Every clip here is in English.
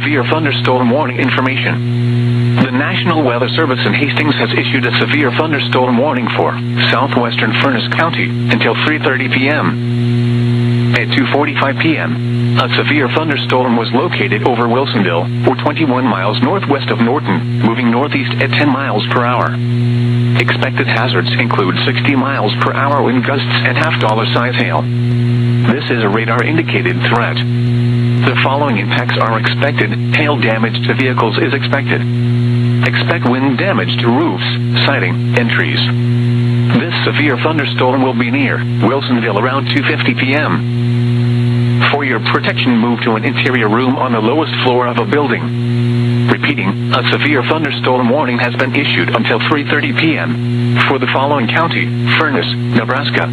severe thunderstorm warning information. The National Weather Service in Hastings has issued a severe thunderstorm warning for southwestern Furnace County until 3:30 p.m. At 2:45 p.m., a severe thunderstorm was located over Wilsonville, or 21 miles northwest of Norton, moving northeast at 10 miles per hour. Expected hazards include 60 miles per hour wind gusts and half-dollar size hail. This is a radar-indicated threat. The following impacts are expected. Hail damage to vehicles is expected. Expect wind damage to roofs, siding, and trees. This severe thunderstorm will be near Wilsonville around 2:50 p.m. For your protection, move to an interior room on the lowest floor of a building. Repeating, a severe thunderstorm warning has been issued until 3:30 p.m. for the following county: Furnace, Nebraska.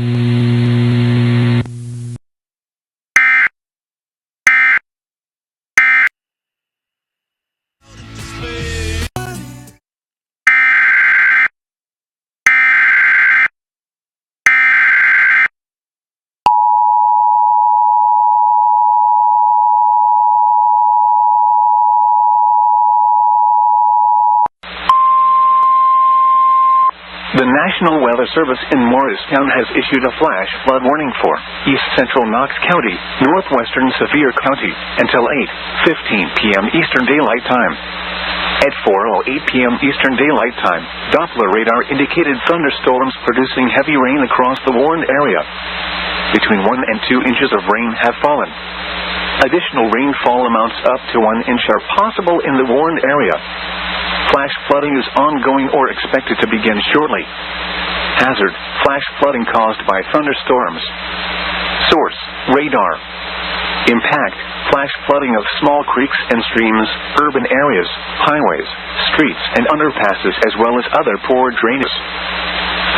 The National Weather Service in Morristown has issued a flash flood warning for East Central Knox County, Northwestern Sevier County, until 8:15 p.m. Eastern Daylight Time. At 4:08 p.m. Eastern Daylight Time, Doppler radar indicated thunderstorms producing heavy rain across the warned area. Between 1 and 2 inches of rain have fallen. Additional rainfall amounts up to 1 inch are possible in the warned area. Flash flooding is ongoing or expected to begin shortly. Hazard: flash flooding caused by thunderstorms. Source: radar. Impact: flash flooding of small creeks and streams, urban areas, highways, streets, and underpasses, as well as other poor drainage.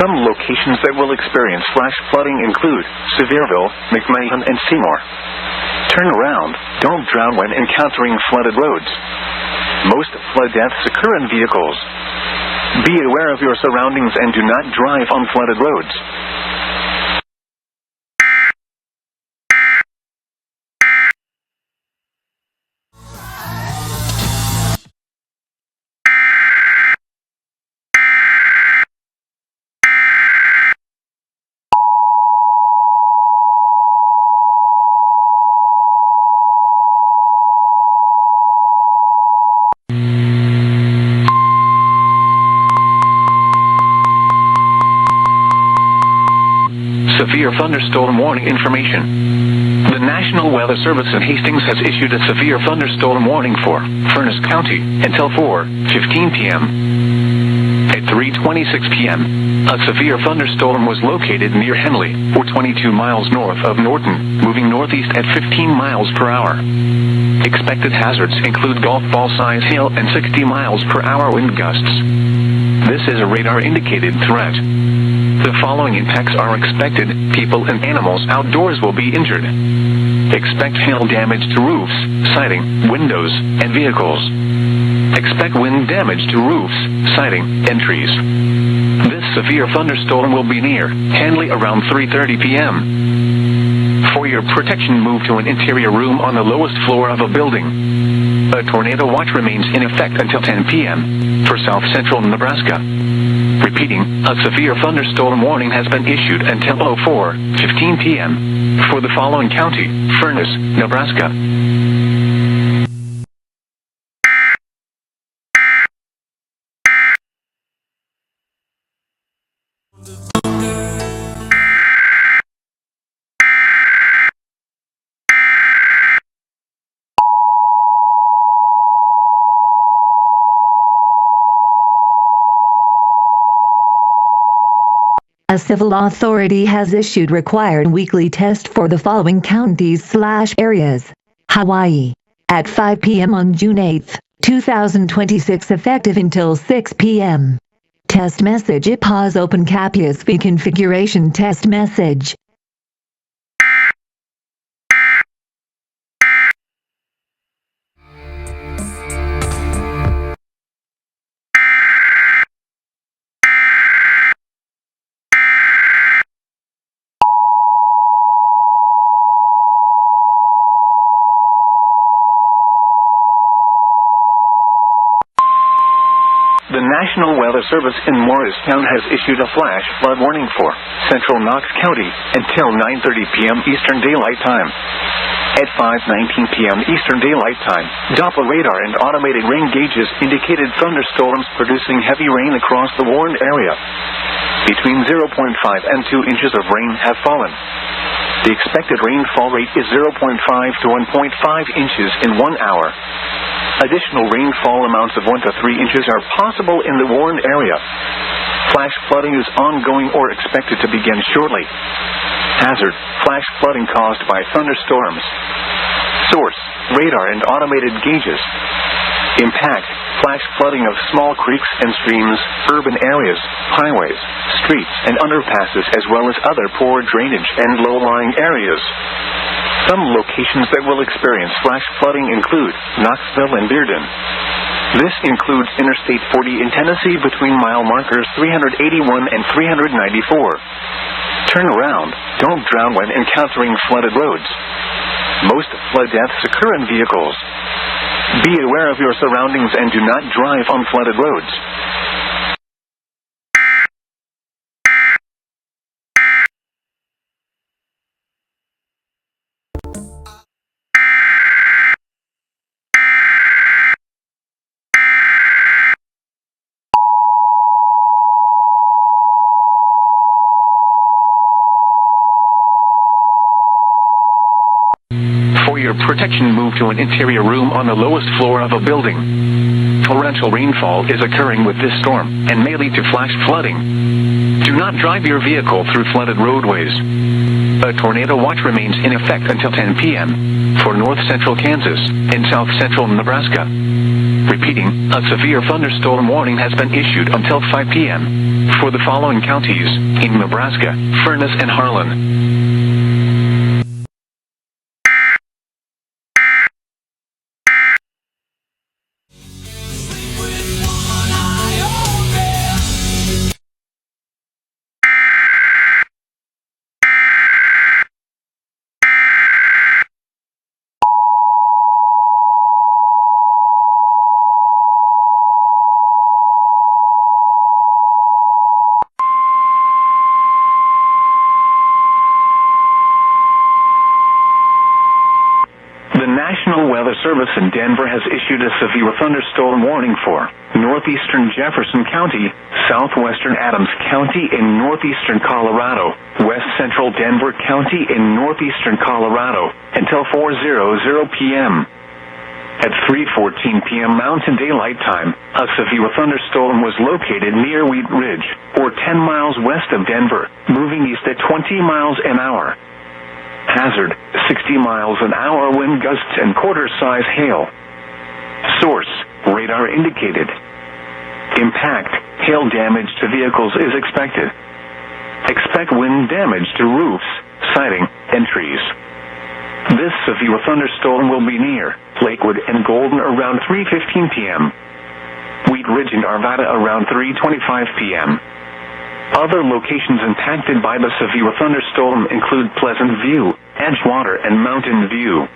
Some locations that will experience flash flooding include Sevierville, McMahon, and Seymour. Turn around. Don't drown when encountering flooded roads. Most flood deaths occur in vehicles. Be aware of your surroundings and do not drive on flooded roads. Severe thunderstorm warning information. The National Weather Service in Hastings has issued a severe thunderstorm warning for Furnace County until 4:15 p.m. At 3:26 p.m., a severe thunderstorm was located near Henley, or 22 miles north of Norton, moving northeast at 15 miles per hour. Expected hazards include golf ball size hail and 60 miles per hour wind gusts. This is a radar-indicated threat. The following impacts are expected. People and animals outdoors will be injured. Expect hail damage to roofs, siding, windows, and vehicles. Expect wind damage to roofs, siding, and trees. This severe thunderstorm will be near Henley around 3:30 p.m. For your protection, move to an interior room on the lowest floor of a building. A tornado watch remains in effect until 10 p.m. for south central Nebraska. Repeating, a severe thunderstorm warning has been issued until 4:15 p.m. for the following county: Furnace, Nebraska. A civil authority has issued required weekly test for the following counties/areas. Hawaii. At 5 p.m. on June 8, 2026, effective until 6 p.m. Test message: pause open capias v configuration test message. Weather Service in Morristown has issued a flash flood warning for central Knox County until 9:30 p.m. Eastern Daylight Time. At 5:19 p.m. Eastern Daylight Time, Doppler radar and automated rain gauges indicated thunderstorms producing heavy rain across the warned area. Between 0.5 and 2 inches of rain have fallen. The expected rainfall rate is 0.5 to 1.5 inches in 1 hour. Additional rainfall amounts of 1 to 3 inches are possible in the warned area. Flash flooding is ongoing or expected to begin shortly. Hazard: flash flooding caused by thunderstorms. Source: radar and automated gauges. Impact: flash flooding of small creeks and streams, urban areas, highways, streets, and underpasses, as well as other poor drainage and low-lying areas. Some locations that will experience flash flooding include Knoxville and Bearden. This includes Interstate 40 in Tennessee between mile markers 381 and 394. Turn around. Don't drown when encountering flooded roads. Most flood deaths occur in vehicles. Be aware of your surroundings and do not drive on flooded roads. For your protection, move to an interior room on the lowest floor of a building. Torrential rainfall is occurring with this storm and may lead to flash flooding. Do not drive your vehicle through flooded roadways. A tornado watch remains in effect until 10 p.m. for north central Kansas and south central Nebraska. Repeating, a severe thunderstorm warning has been issued until 5 p.m. for the following counties in Nebraska: Furnace and Harlan. The National Weather Service in Denver has issued a severe thunderstorm warning for northeastern Jefferson County, southwestern Adams County in northeastern Colorado, west central Denver County in northeastern Colorado, until 4:00 p.m. At 3:14 p.m. Mountain Daylight Time, a severe thunderstorm was located near Wheat Ridge, or 10 miles west of Denver, moving east at 20 miles an hour. Hazard: 60 miles an hour wind gusts and quarter-size hail. Source: radar indicated. Impact: hail damage to vehicles is expected. Expect wind damage to roofs, siding, and trees. This severe thunderstorm will be near Lakewood and Golden around 3:15 p.m. Wheat Ridge and Arvada around 3:25 p.m. Other locations impacted by the severe thunderstorm include Pleasant View, Edgewater, and Mountain View.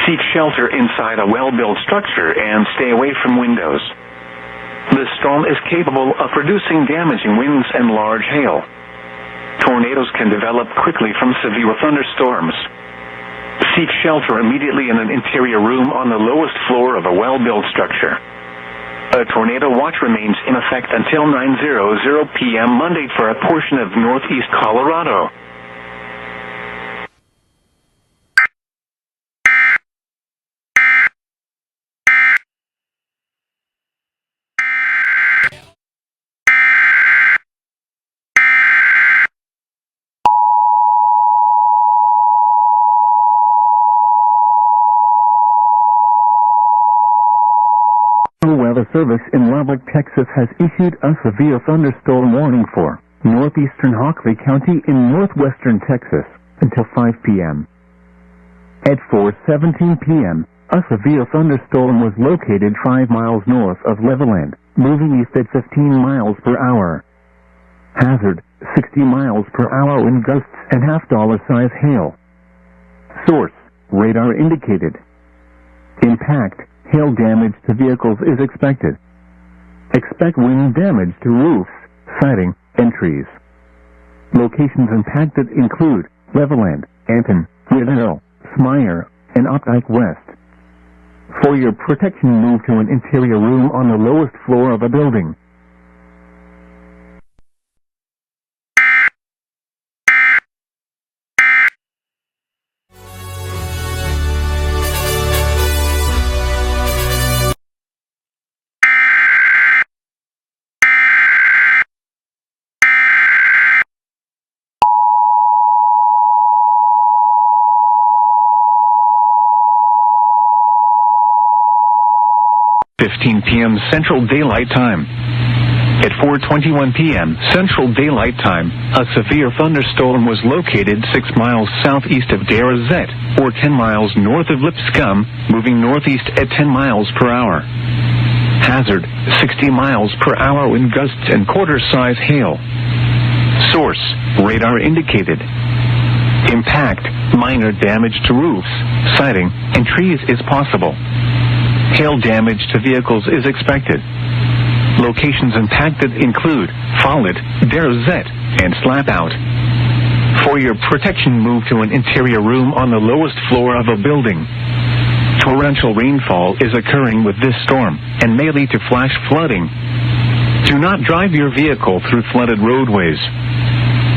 Seek shelter inside a well-built structure and stay away from windows. This storm is capable of producing damaging winds and large hail. Tornadoes can develop quickly from severe thunderstorms. Seek shelter immediately in an interior room on the lowest floor of a well-built structure. A tornado watch remains in effect until 9:00 p.m. Monday for a portion of northeast Colorado. The Weather Service in Lubbock, Texas has issued a severe thunderstorm warning for northeastern Hockley County in northwestern Texas until 5 p.m. At 4:17 p.m., a severe thunderstorm was located 5 miles north of Levelland, moving east at 15 miles per hour. Hazard: 60 miles per hour wind gusts and half-dollar-size hail. Source: radar indicated. Impact: hail damage to vehicles is expected. Expect wind damage to roofs, siding, and trees. Locations impacted include Leveland, Anton, Whittle, Smyre, and Opdyke West. For your protection, move to an interior room on the lowest floor of a building. p.m. Central Daylight Time. At 4:21 p.m. Central Daylight Time, a severe thunderstorm was located 6 miles southeast of Derazet, or 10 miles north of Lipscomb, moving northeast at 10 miles per hour. Hazard, 60 miles per hour wind gusts and quarter-size hail. Source, radar indicated. Impact, minor damage to roofs, siding, and trees is possible. Hail damage to vehicles is expected. Locations impacted include Follett, Derazet, and Slapout. For your protection, move to an interior room on the lowest floor of a building. Torrential rainfall is occurring with this storm and may lead to flash flooding. Do not drive your vehicle through flooded roadways.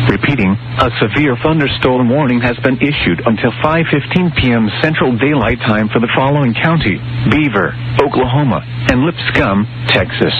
Repeating, a severe thunderstorm warning has been issued until 5:15 p.m. Central Daylight Time for the following county: Beaver, Oklahoma, and Lipscomb, Texas.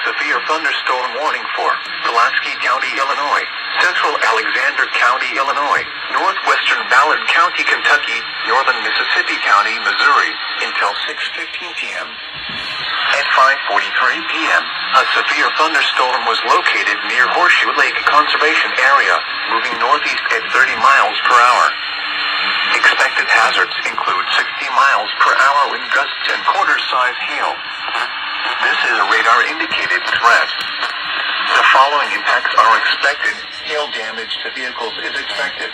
Severe thunderstorm warning for Pulaski County, Illinois, Central Alexander County, Illinois, Northwestern Ballard County, Kentucky, Northern Mississippi County, Missouri, until 6:15 p.m. At 5:43 p.m., a severe thunderstorm was located near Horseshoe Lake Conservation Area, moving northeast at 30 miles per hour. Expected hazards include 60 miles per hour wind gusts and quarter-size hail. This is a radar-indicated threat. The following impacts are expected. Hail damage to vehicles is expected.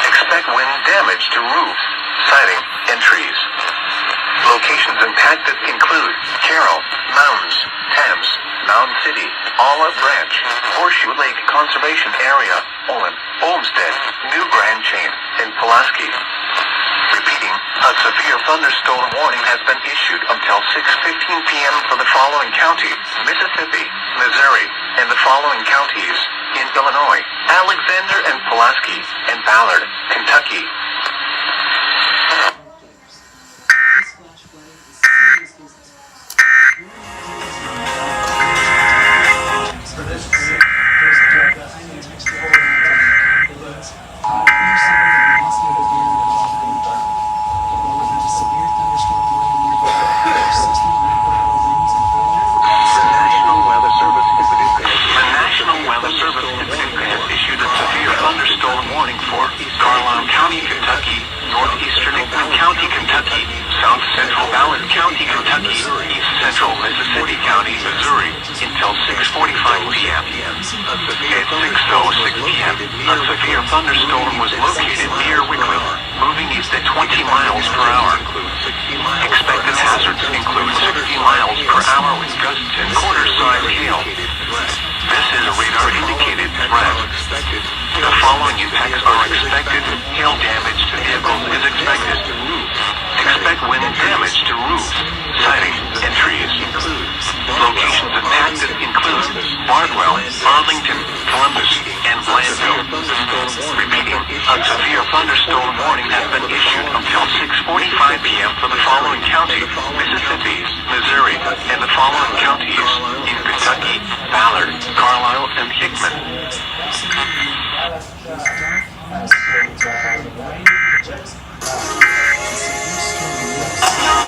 Expect wind damage to roofs, siding, and trees. Locations impacted include Carroll, Mounds, Thames, Mound City, Olive Branch, Horseshoe Lake Conservation Area, Olin, Olmsted, New Grand Chain, and Pulaski. Repeating, a severe thunderstorm warning has been issued until 6:15 p.m. for the following county: Mississippi, Missouri, and the following counties in Illinois: Alexander and Pulaski, and Ballard, Kentucky. Mississippi County, Missouri, until 6:45 p.m. At 6:06 p.m., a severe thunderstorm was located near Wickliffe, moving east at 20 miles per hour. Expected hazards include 60 miles per hour with gusts and quarter-size hail. This is a radar-indicated threat. The following impacts are expected. Hail damage to vehicles is expected. Expect wind damage to roofs, siding, and trees. Locations impacted include Bardwell, Arlington, Columbus, and Blandville. Repeating, a severe thunderstorm warning has been issued until 6:45 p.m. for the following county: Mississippi, Missouri, and the following counties in Kentucky: Ballard, Carlisle, and Hickman. Just